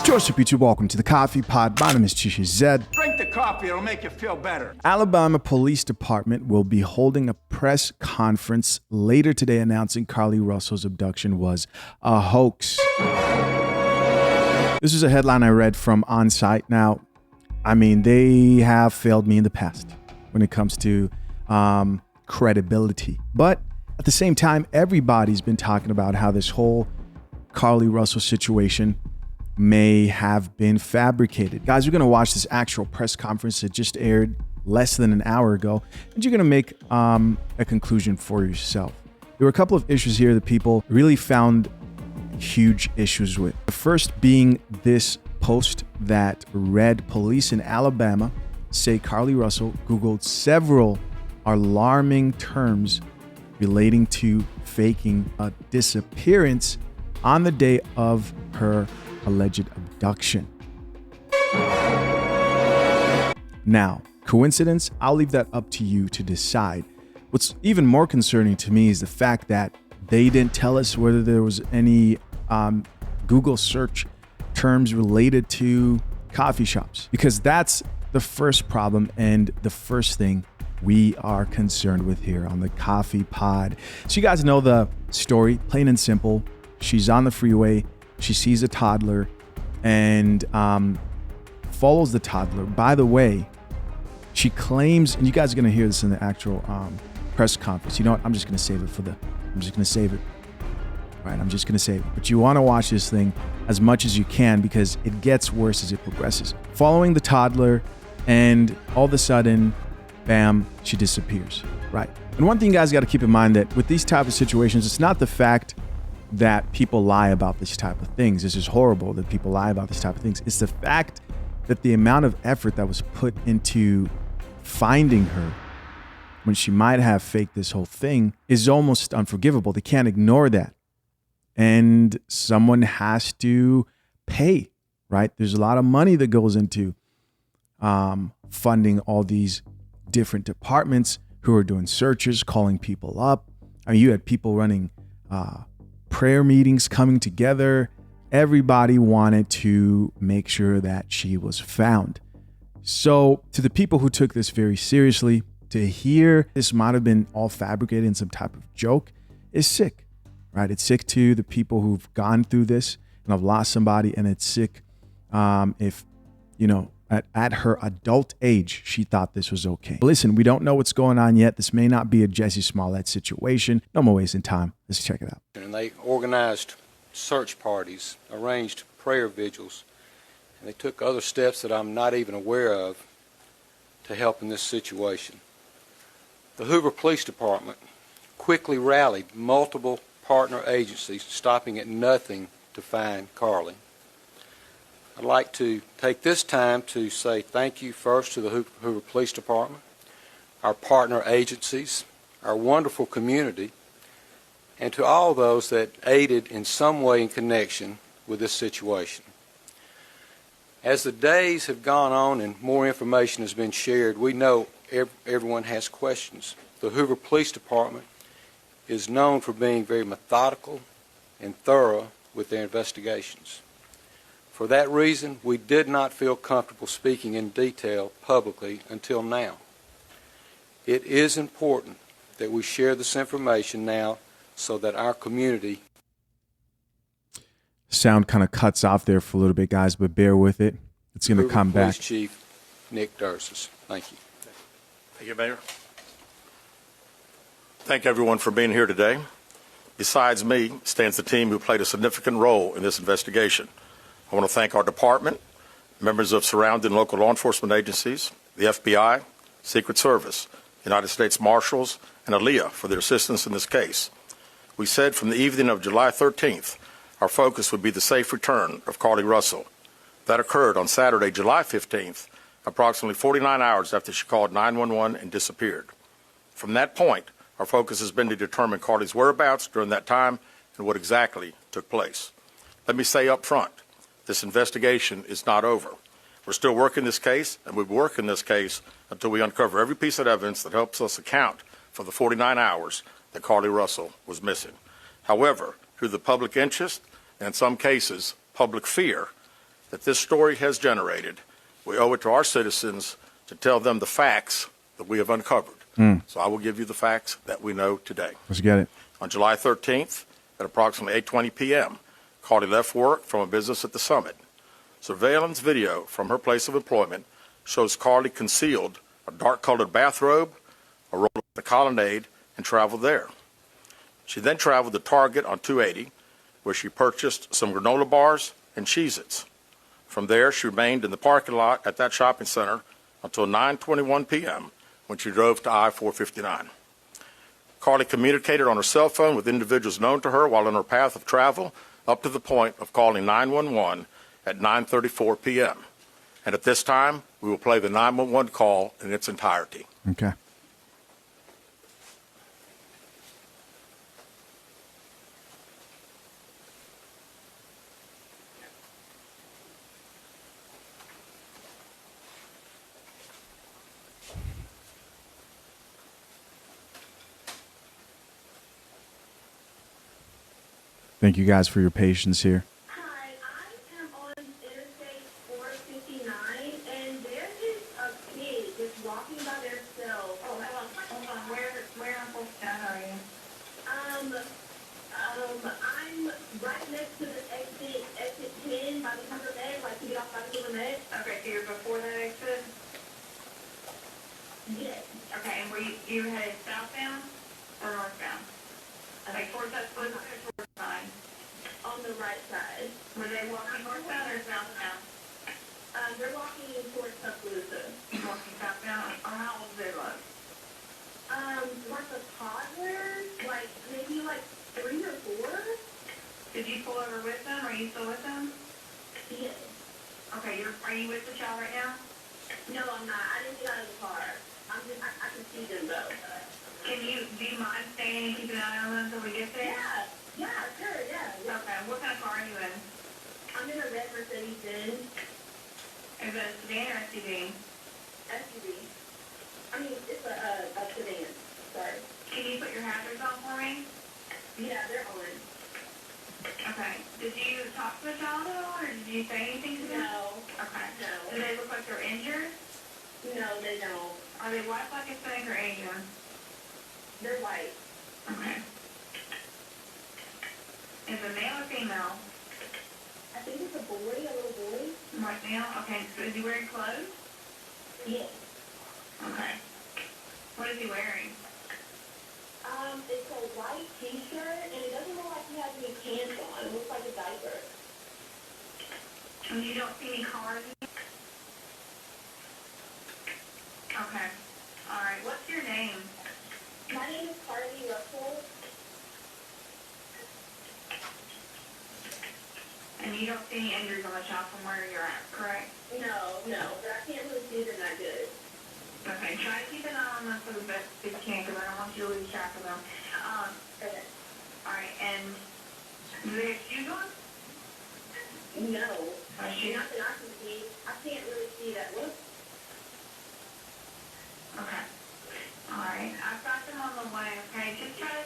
Joseph YouTube, welcome to the Coffee Pod. My name is Chisha Zed. Drink the coffee, it'll make you feel better. Alabama Police Department will be holding a press conference later today announcing Carlee Russell's abduction was a hoax. This is a headline I read from On-Site. Now, I mean, they have failed me in the past when it comes to credibility. But at the same time, everybody's been talking about how this whole Carlee Russell situation may have been fabricated. Guys, we're going to watch this actual press conference that just aired less than an hour ago, and you're going to make a conclusion for yourself. There were a couple of issues here that people really found huge issues with. The first being this post that read, police in Alabama say Carlee Russell Googled several alarming terms relating to faking a disappearance on the day of her alleged abduction. Now, coincidence? I'll leave that up to you to decide. What's even more concerning to me is the fact that they didn't tell us whether there was any Google search terms related to coffee shops, because that's the first problem and the first thing we are concerned with here on the Coffee Pod. So you guys know the story, plain and simple. She's on the freeway. She sees a toddler and follows the toddler. By the way, she claims, and you guys are going to hear this in the actual press conference. You know what? I'm just going to save it I'm just going to save it. Right, I'm just going to save it. But you want to watch this thing as much as you can because it gets worse as it progresses. Following the toddler, and all of a sudden, bam, she disappears. Right. And one thing you guys got to keep in mind that with these type of situations, it's not the fact that people lie about this type of things. This is horrible that people lie about this type of things. It's the fact that the amount of effort that was put into finding her when she might have faked this whole thing is almost unforgivable. They can't ignore that. And someone has to pay, right? There's a lot of money that goes into funding all these different departments who are doing searches, calling people up. I mean, you had people running prayer meetings, coming together. Everybody wanted to make sure that she was found. So to the people who took this very seriously, to hear this might have been all fabricated in some type of joke is sick, right? It's sick to the people who've gone through this and have lost somebody. And it's sick if, you know, at her adult age, she thought this was okay. Listen, we don't know what's going on yet. This may not be a Jussie Smollett situation. No more wasting time. Let's check it out. And they organized search parties, arranged prayer vigils, and they took other steps that I'm not even aware of to help in this situation. The Hoover Police Department quickly rallied multiple partner agencies, stopping at nothing to find Carlee. I'd like to take this time to say thank you first to the Hoover Police Department, our partner agencies, our wonderful community, and to all those that aided in some way in connection with this situation. As the days have gone on and more information has been shared, we know everyone has questions. The Hoover Police Department is known for being very methodical and thorough with their investigations. For that reason, we did not feel comfortable speaking in detail publicly until now. It is important that we share this information now so that our community... Sound kind of cuts off there for a little bit, guys, but bear with it. It's going to come back. Police Chief Nick Dursis. Thank you. Thank you, Mayor. Thank everyone for being here today. Besides me stands the team who played a significant role in this investigation. I want to thank our department, members of surrounding local law enforcement agencies, the FBI, Secret Service, United States Marshals, and ALEA for their assistance in this case. We said from the evening of July 13th, our focus would be the safe return of Carlee Russell. That occurred on Saturday, July 15th, approximately 49 hours after she called 911 and disappeared. From that point, our focus has been to determine Carlee's whereabouts during that time and what exactly took place. Let me say up front, this investigation is not over. We're still working this case, and we'll work in this case until we uncover every piece of evidence that helps us account for the 49 hours that Carlee Russell was missing. However, through the public interest, and in some cases, public fear, that this story has generated, we owe it to our citizens to tell them the facts that we have uncovered. So I will give you the facts that we know today. Let's get it. On July 13th, at approximately 8:20 p.m., Carlee left work from a business at the Summit. Surveillance video from her place of employment shows Carlee concealed a dark-colored bathrobe, a roll of the Colonnade, and traveled there. She then traveled to Target on 280, where she purchased some granola bars and Cheez-Its. From there, she remained in the parking lot at that shopping center until 9:21 p.m., when she drove to I-459. Carlee communicated on her cell phone with individuals known to her while on her path of travel, up to the point of calling 911 at 9:34 p.m. And at this time, we will play the 911 call in its entirety. Okay. Thank you guys for your patience here. Hi, I am on Interstate 459, and there is a kid just walking by themselves. Oh, hold on. Where on 459 are you? I'm right next to the exit 10 by the Hoover Med, like to get off by the Hoover Med. Okay, so you're before that exit? Yes. Okay, and were you headed southbound or northbound? Like towards that split or towards the line? On the right side. Were they walking northbound or southbound? They're walking towards Tuscaloosa. Walking southbound? Or how old do they look? Like a toddler, like maybe like 3 or 4. Did you pull over with them? Are you still with them? Yes. Okay, are you with the child right now? No, I'm not. I didn't get out of the car. I can see them though. Do you mind staying and keeping an eye on them until we get there? Yeah, sure, yeah. Okay, what kind of car are you in? I'm in a red Mercedes-Benz. Is it a sedan or SUV? SUV. I mean, it's a sedan. Sorry. Can you put your hazards on for me? Yeah, they're on. Okay. Did you talk to the child at all, or did you say anything to them? No. Okay. No. Do they look like they're injured? No, they don't. Are they white, black, Hispanic, or Asian? They're white. Okay. Is it male or female? I think it's a boy, a little boy. White male? Okay. So is he wearing clothes? Yes. Okay. What is he wearing? It's a white t-shirt, and it doesn't look like he has any pants on. It looks like a diaper. And you don't see any cars? Okay. All right. What's your name? My name is Carlee, RUSSEL. And you don't see any injuries on the child from where you're at, correct? No, but I can't really see them that good. Okay, try to keep an eye on them for the best you can, because I don't want you to lose track of them. Okay. All right, and do they have shoes on? No. Shoes? Not that I can see. I can't really see that look. Okay. All right, I've got them on the way, okay? Just try to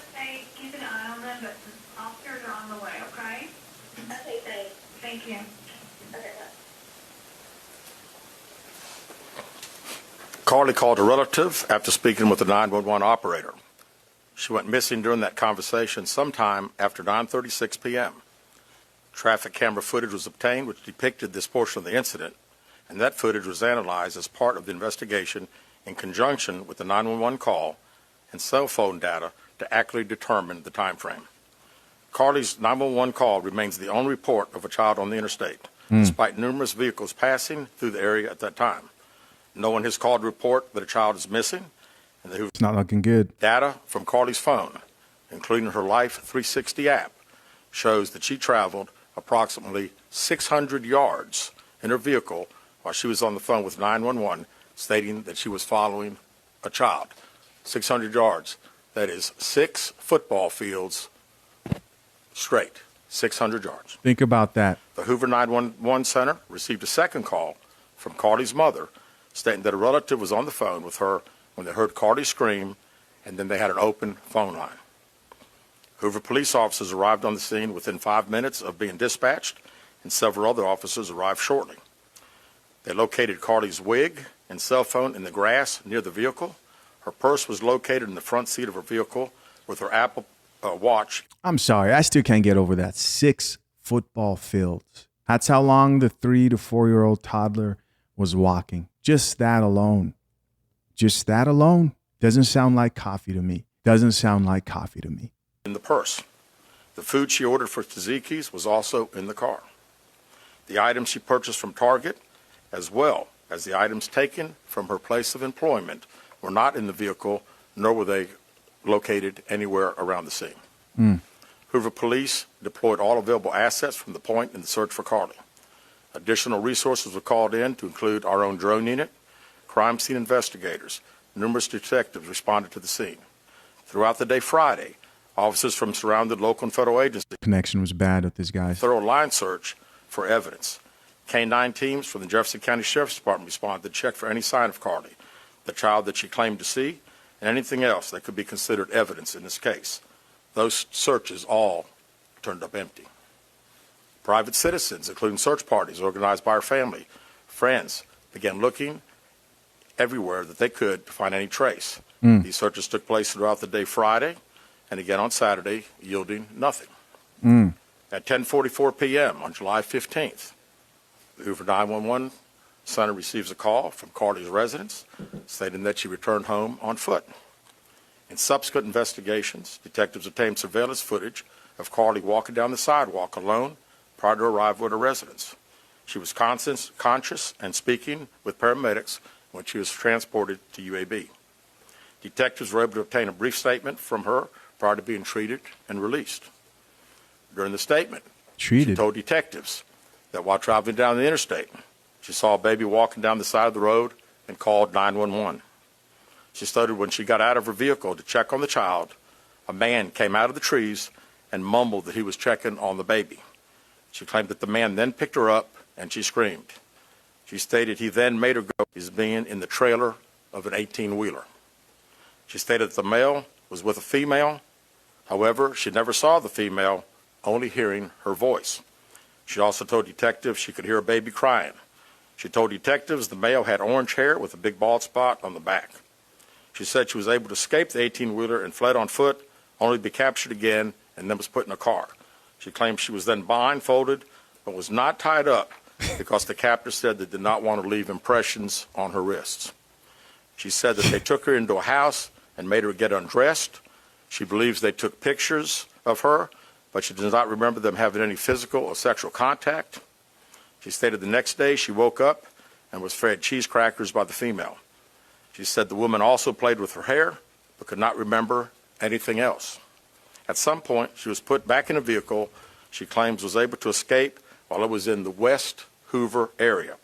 keep an eye on them, but the officers are on the way, okay? Okay, thanks. Thank you. Okay, bye. Carlee called a relative after speaking with the 911 operator. She went missing during that conversation sometime after 9:36 p.m. Traffic camera footage was obtained which depicted this portion of the incident, and that footage was analyzed as part of the investigation in conjunction with the 911 call and cell phone data to accurately determine the time frame. Carlee's 911 call remains the only report of a child on the interstate, despite numerous vehicles passing through the area at that time. No one has called to report that a child is missing, and it's not looking good. Data from Carlee's phone, including her Life 360 app, shows that she traveled approximately 600 yards in her vehicle while she was on the phone with 911, stating that she was following a child. 600 yards. That is 6 football fields straight. 600 yards. Think about that. The Hoover 911 Center received a second call from Carlee's mother, stating that a relative was on the phone with her when they heard Carlee scream, and then they had an open phone line. Hoover police officers arrived on the scene within 5 minutes of being dispatched and several other officers arrived shortly. They located Carlee's wig and cell phone in the grass near the vehicle. Her purse was located in the front seat of her vehicle with her Apple Watch. I'm sorry, I still can't get over that. 6 football fields. That's how long the 3 to 4-year-old toddler was walking. Just that alone. Just that alone doesn't sound like coffee to me. Doesn't sound like coffee to me. In the purse. The food she ordered for Tzatziki's was also in the car. The items she purchased from Target, as well as the items taken from her place of employment, were not in the vehicle, nor were they located anywhere around the scene. Hoover Police deployed all available assets from the point in the search for Carlee. Additional resources were called in to include our own drone unit, crime scene investigators. Numerous detectives responded to the scene. Throughout the day Friday, officers from surrounding local and federal agencies Connection was bad with this guy. thorough line search for evidence. K-9 teams from the Jefferson County Sheriff's Department responded to check for any sign of Carlee, the child that she claimed to see, and anything else that could be considered evidence in this case. Those searches all turned up empty. Private citizens, including search parties organized by her family, friends, began looking everywhere that they could to find any trace. These searches took place throughout the day Friday and again on Saturday, yielding nothing. At 10:44 p.m. on July 15th, the Hoover 911 center receives a call from Carlee's residence stating that she returned home on foot. In subsequent investigations, detectives obtained surveillance footage of Carlee walking down the sidewalk alone prior to arrival at her residence. She was conscious and speaking with paramedics when she was transported to UAB. Detectives were able to obtain a brief statement from her prior to being treated and released. During the statement, she told detectives that while traveling down the interstate, she saw a baby walking down the side of the road and called 911. She stated when she got out of her vehicle to check on the child, a man came out of the trees and mumbled that he was checking on the baby. She claimed that the man then picked her up and she screamed. She stated he then made her go as being in the trailer of an 18-wheeler. She stated that the male was with a female. However, she never saw the female, only hearing her voice. She also told detectives she could hear a baby crying. She told detectives the male had orange hair with a big bald spot on the back. She said she was able to escape the 18-wheeler and fled on foot, only to be captured again and then was put in a car. She claimed she was then blindfolded but was not tied up because the captor said they did not want to leave impressions on her wrists. She said that they took her into a house and made her get undressed. She believes they took pictures of her, but she does not remember them having any physical or sexual contact. She stated the next day she woke up and was fed cheese crackers by the female. She said the woman also played with her hair, but could not remember anything else. At some point, she was put back in a vehicle she claims was able to escape while it was in the West Hoover area.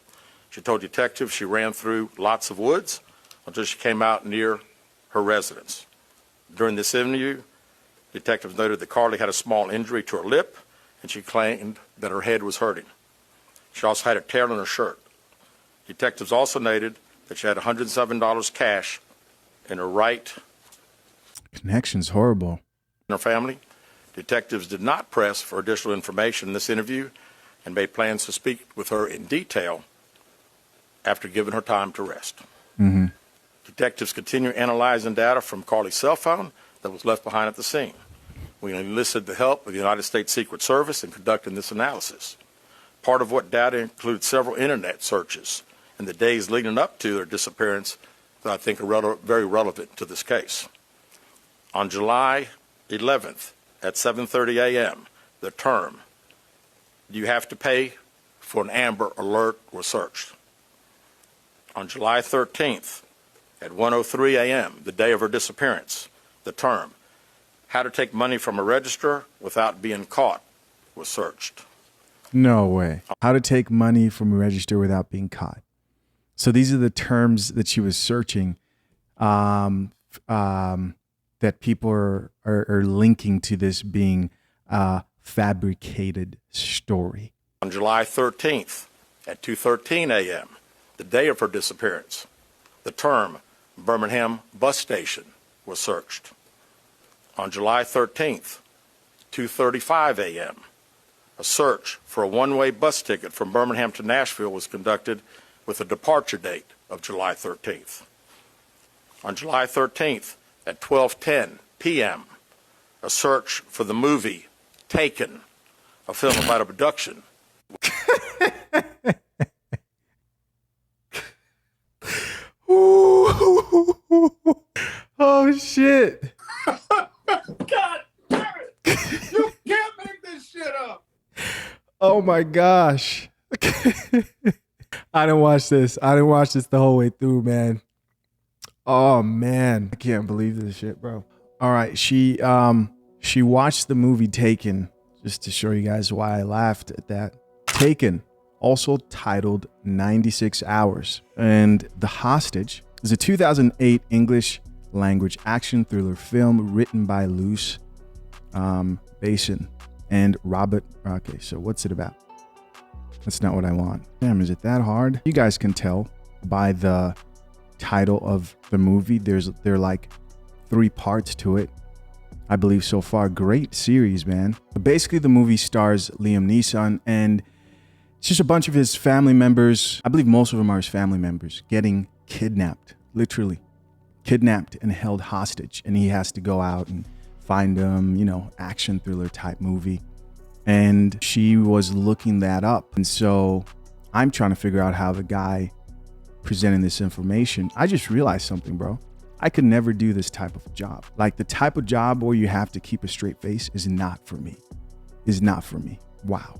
She told detectives she ran through lots of woods until she came out near her residence. During this interview, detectives noted that Carlee had a small injury to her lip, and she claimed that her head was hurting. She also had a tear in her shirt. Detectives also noted that she had $107 cash in her right. Connection's horrible. In her family, detectives did not press for additional information in this interview and made plans to speak with her in detail after giving her time to rest. Detectives continue analyzing data from Carlee's cell phone that was left behind at the scene. We enlisted the help of the United States Secret Service in conducting this analysis. Part of what data includes several internet searches in the days leading up to their disappearance that I think are very relevant to this case. On July 11th at 7:30 a.m., the term, "Do you have to pay for an Amber Alert?" was searched. On July 13th at 1:03 a.m., the day of her disappearance, the term, "How to take money from a register without being caught," was searched. No way. How to take money from a register without being caught. So these are the terms that she was searching that people are linking to this being a fabricated story. On July 13th at 2:13 a.m., the day of her disappearance, the term Birmingham bus station was searched. On July 13th, 2:35 a.m., a search for a one-way bus ticket from Birmingham to Nashville was conducted with a departure date of July 13th. On July 13th at 12:10 p.m., a search for the movie Taken, a film about abduction. Oh, shit. God damn it! You can't make this shit up. Oh, my gosh. I didn't watch this. I didn't watch this the whole way through, man. Oh, man. I can't believe this shit, bro. All right. She watched the movie Taken, just to show you guys why I laughed at that. Taken, also titled 96 Hours. And The Hostage is a 2008 English language action thriller film written by Luce Basin and Robert. Okay, so what's it about? That's not what I want. Damn, is it that hard? You guys can tell by the title of the movie. There are like 3 parts to it, I believe, so far. Great series, man. But basically, the movie stars Liam Neeson, and it's just a bunch of his family members. I believe most of them are his family members getting kidnapped, literally kidnapped and held hostage. And he has to go out and find them, you know, action thriller type movie. And she was looking that up. And so I'm trying to figure out how the guy presenting this information. I just realized something, bro. I could never do this type of job. Like the type of job where you have to keep a straight face is not for me. Is not for me. Wow.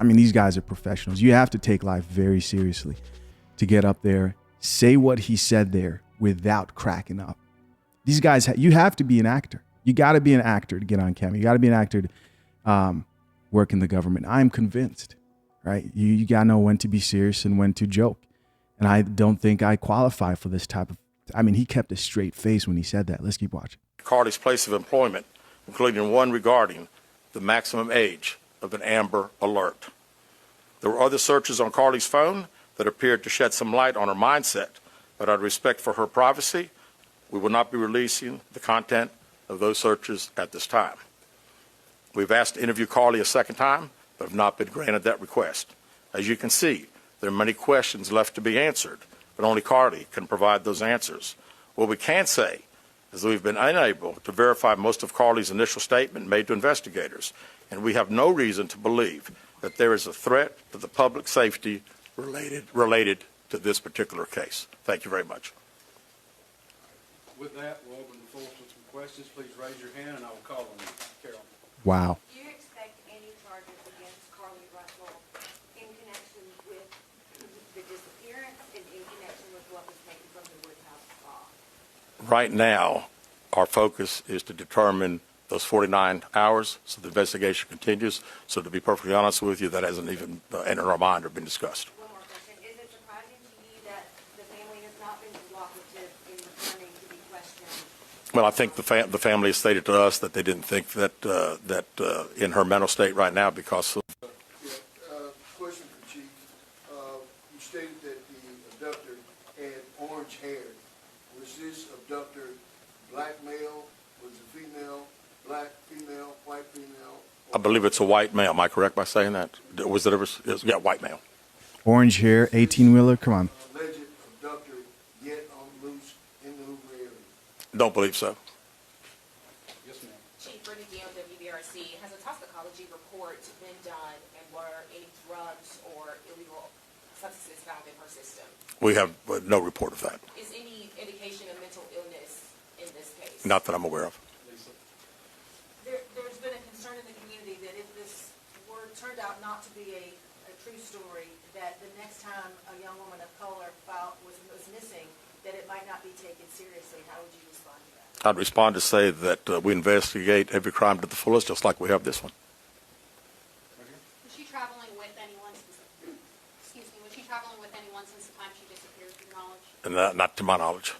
I mean, these guys are professionals. You have to take life very seriously to get up there, say what he said there without cracking up. These guys, you have to be an actor. You got to be an actor to get on camera. You got to be an actor to work in the government. I'm convinced, right? You got to know when to be serious and when to joke. And I don't think I qualify for this type of, I mean, he kept a straight face when he said that. Let's keep watching. Carlee's place of employment, including one regarding the maximum age of an Amber Alert. There were other searches on Carlee's phone that appeared to shed some light on her mindset, but out of respect for her privacy, we will not be releasing the content of those searches at this time. We've asked to interview Carlee a second time, but have not been granted that request. As you can see, there are many questions left to be answered, but only Carlee can provide those answers. What we can say is that we've been unable to verify most of Carlee's initial statement made to investigators, and we have no reason to believe that there is a threat to the public safety related to this particular case. Thank you very much. With that, we'll open the floor for some questions. Please raise your hand and I will call on you. Carol. Wow. Do you expect any charges against Carlee Russell in connection with the disappearance and in connection with what was taken from the Woodhouse spa? Right now, our focus is to determine those 49 hours, so the investigation continues. So to be perfectly honest with you, that hasn't even entered our mind or been discussed. One more question. Is it surprising to you that the family has not been cooperative in returning to be questioned? Well, I think the family has stated to us that they didn't think that in her mental state right now because of Question for Chief. You stated that the abductor had orange hair. Was this abductor black male? Was it female? Black female? White female? I believe it's a white male. Am I correct by saying that? Was it ever? Yeah, white male. Orange hair, 18-wheeler. Come on. Alleged abductor yet on loose in the Hoover area. Don't believe so. Yes, ma'am. Chief Brittany Deal, WBRC. Has a toxicology report been done, and were any drugs or illegal substances found in her system? We have no report of that. Is any indication of mental illness in this case? Not that I'm aware of. Lisa. There's been a concern in the community that if this turned out not to be a true story, that the next time a young woman of color was missing, that it might not be taken seriously. How would you respond to that? I'd respond to say that we investigate every crime to the fullest, just like we have this one. Was she traveling with anyone? Excuse me. Was she traveling with anyone since the time she disappeared, to your knowledge? And not to my knowledge.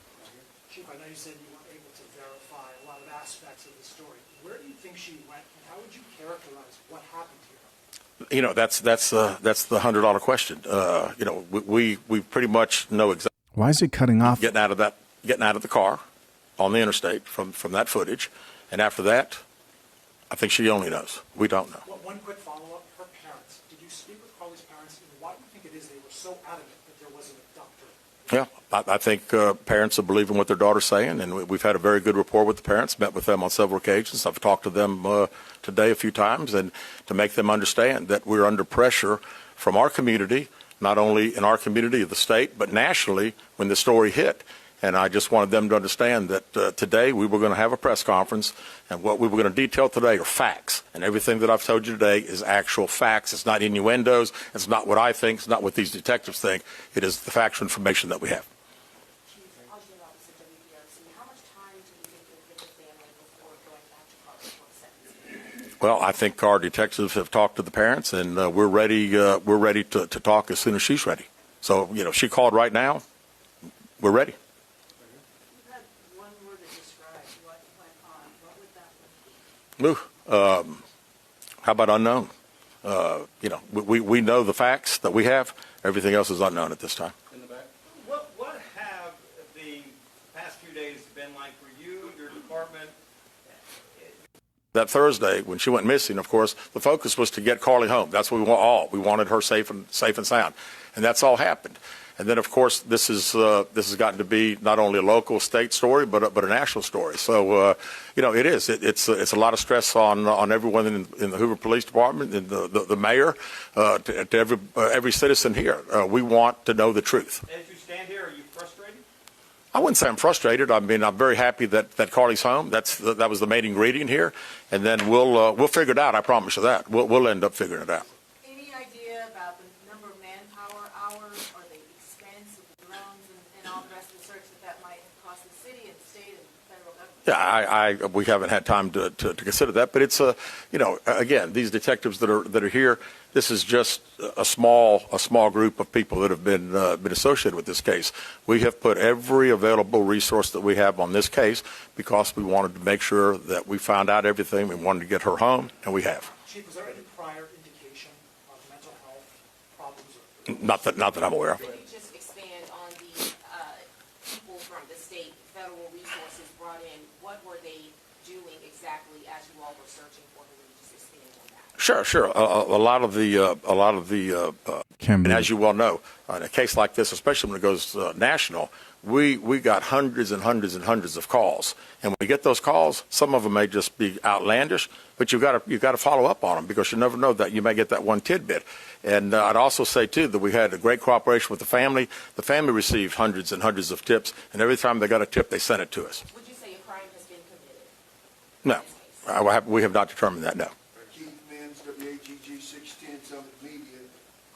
Chief, I know you said you weren't able to verify a lot of aspects of the story. Where do you think she went, and how would you characterize what happened to her? You know, that's the $100 question. You know, we pretty much know exactly. Why is it cutting off? Getting out of the car on the interstate from that footage, and after that, I think she only knows. We don't know. One quick follow-up. Her Carlee's parents, and why do you think it is they were so adamant that there was an abductor? Yeah, I think parents are believing what their daughter's saying, and we've had a very good rapport with the parents, met with them on several occasions. I've talked to them today a few times, and to make them understand that we're under pressure from our community, not only in our community of the state, but nationally when the story hit. And I just wanted them to understand that today we were going to have a press conference, and what we were going to detail today are facts. And everything that I've told you today is actual facts. It's not innuendos. It's not what I think. It's not what these detectives think. It is the factual information that we have. Chief, I'll give out this at WBRC. How much time do you think you'll give the family before going back to Carlee for sentencing? Well, I think our detectives have talked to the parents, and we're ready. We're ready to talk as soon as she's ready. So, you know, she called right now. We're ready. How about unknown? You know, we know the facts that we have. Everything else is unknown at this time. In the back. What have the past few days been like for you, your department? That Thursday, when she went missing, of course, the focus was to get Carlee home. That's what we want all. We wanted her safe and sound, and that's all happened. And then, of course, this has gotten to be not only a local, state story, but a national story. So, you know, it is. It's a lot of stress on everyone in the Hoover Police Department, and the mayor, to every citizen here. We want to know the truth. As you stand here, are you frustrated? I wouldn't say I'm frustrated. I mean, I'm very happy that Carlee's home. That was the main ingredient here, and then we'll figure it out. I promise you that. We'll end up figuring it out. Any idea about the number of manpower hours or the expense of the drones and all the rest of the search that might cost the city and state and federal government? Yeah, we haven't had time to consider that, but it's you know, again, these detectives that are here. This is just a small group of people that have been associated with this case. We have put every available resource that we have on this case because we wanted to make sure that we found out everything. We wanted to get her home, and we have. Chief, was there any prior indication of mental health problems? Not that I'm aware of. Could you just expand on the people from the state, federal resources brought in? What were they doing exactly as you all were searching for her? Would you just expand on that? Sure. A lot of the and as you well know, in a case like this, especially when it goes national, we got hundreds and hundreds and hundreds of calls. And when we get those calls, some of them may just be outlandish, but you've got to follow up on them because you never know that you may get that one tidbit. And I'd also say too that we had a great cooperation with the family. The family received hundreds and hundreds of tips, and every time they got a tip, they sent it to us. Would you say a crime has been committed? No, we have not determined that. No. Keith Menz, WAGG 610 Summit Media.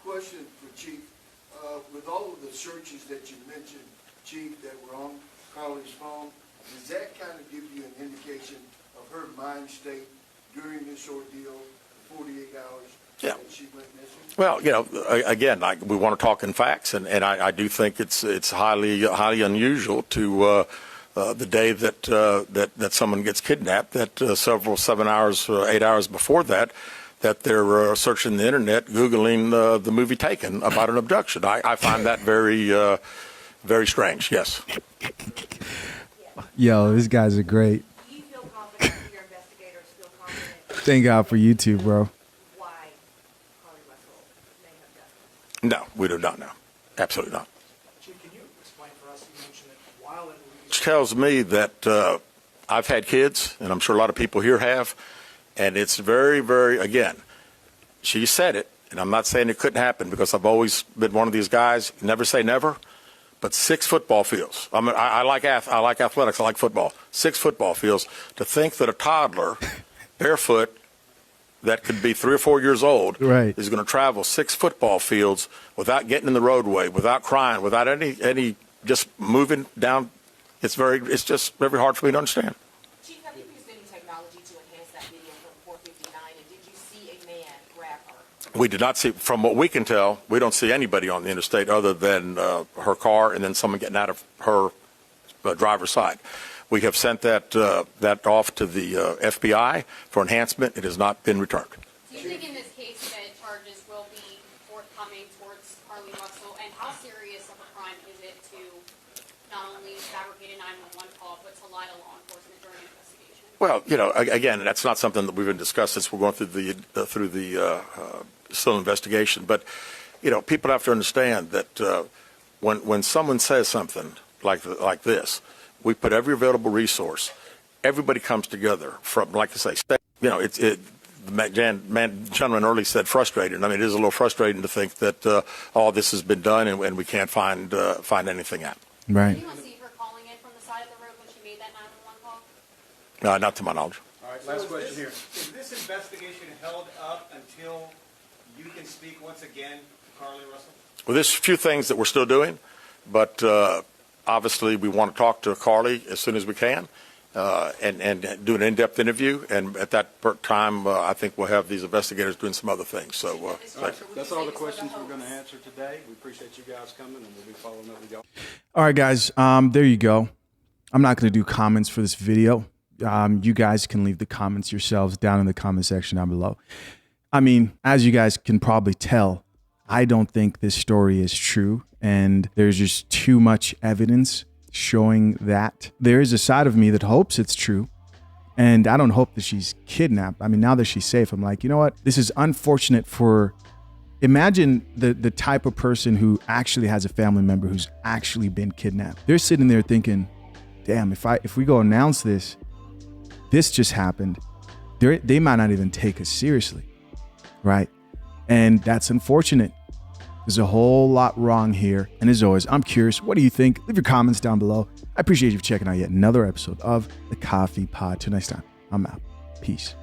Question for Chief. With all of the searches that you mentioned, Chief, that were on Carlee's phone, does that kind of give you an indication of her mind state during this ordeal, the 48 hours that she went missing? Well, you know, again, we want to talk in facts, and I do think it's highly unusual to the day that someone gets kidnapped, that 7 hours, 8 hours before that they're searching the internet, Googling the movie Taken about an abduction. I find that very strange, yes. Yo, these guys are great. Do you feel confident, your investigators feel confident? Thank God for you two, bro. Why Carlee Russell may have done this? No, we do not know. Absolutely not. Chief, can you explain for us, you mentioned that while it Which tells me that I've had kids, and I'm sure a lot of people here have, and it's very, very, again, she said it, and I'm not saying it couldn't happen because I've always been one of these guys, never say never, but 6 football fields. I like athletics, I like football. 6 football fields. To think that a toddler, barefoot, that could be 3 or 4 years old, is going to travel 6 football fields without getting in the roadway, without crying, without any just moving down. It's just very hard for me to understand. Chief, have you used any technology to enhance that video from 459, and did you see a man grab her? We did not see, from what we can tell, we don't see anybody on the interstate other than her car and then someone getting out of her driver's side. We have sent that off to the FBI for enhancement. It has not been returned. Do you think in this case that charges will be forthcoming towards Carlee Russell, and how serious of a crime is it to not only fabricate a 911 call, but to lie to law enforcement during an investigation? Well, again, that's not something that we've been discussed since we're going through the still investigation. But, people have to understand that when someone says something like this, we put every available resource. Everybody comes together from, like I say, the gentleman earlier said frustrated. I mean, it is a little frustrating to think that all this has been done and we can't find anything out. Right. Did anyone see her calling in from the side of the road when she made that 911 call? Not to my knowledge. All right, last question here. Is this investigation held up until you can speak once again to Carlee Russell? Well, there's a few things that we're still doing, but obviously we want to talk to Carlee as soon as we can and do an in-depth interview. And at that time, I think we'll have these investigators doing some other things. So That's all the questions we're going to answer today. We appreciate you guys coming, and we'll be following up with y'all. All right, guys. There you go. I'm not going to do comments for this video. You guys can leave the comments yourselves down in the comment section down below. I mean, as you guys can probably tell, I don't think this story is true, and there's just too much evidence showing that. There is a side of me that hopes it's true, and I don't hope that she's kidnapped. I mean, now that she's safe, I'm like, you know what? This is unfortunate for... Imagine the type of person who actually has a family member who's actually been kidnapped. They're sitting there thinking, damn, if we go announce this just happened, they might not even take us seriously, right? And that's unfortunate. There's a whole lot wrong here. And as always, I'm curious, what do you think? Leave your comments down below. I appreciate you for checking out yet another episode of The Coffee Pod. Till next time, I'm out. Peace.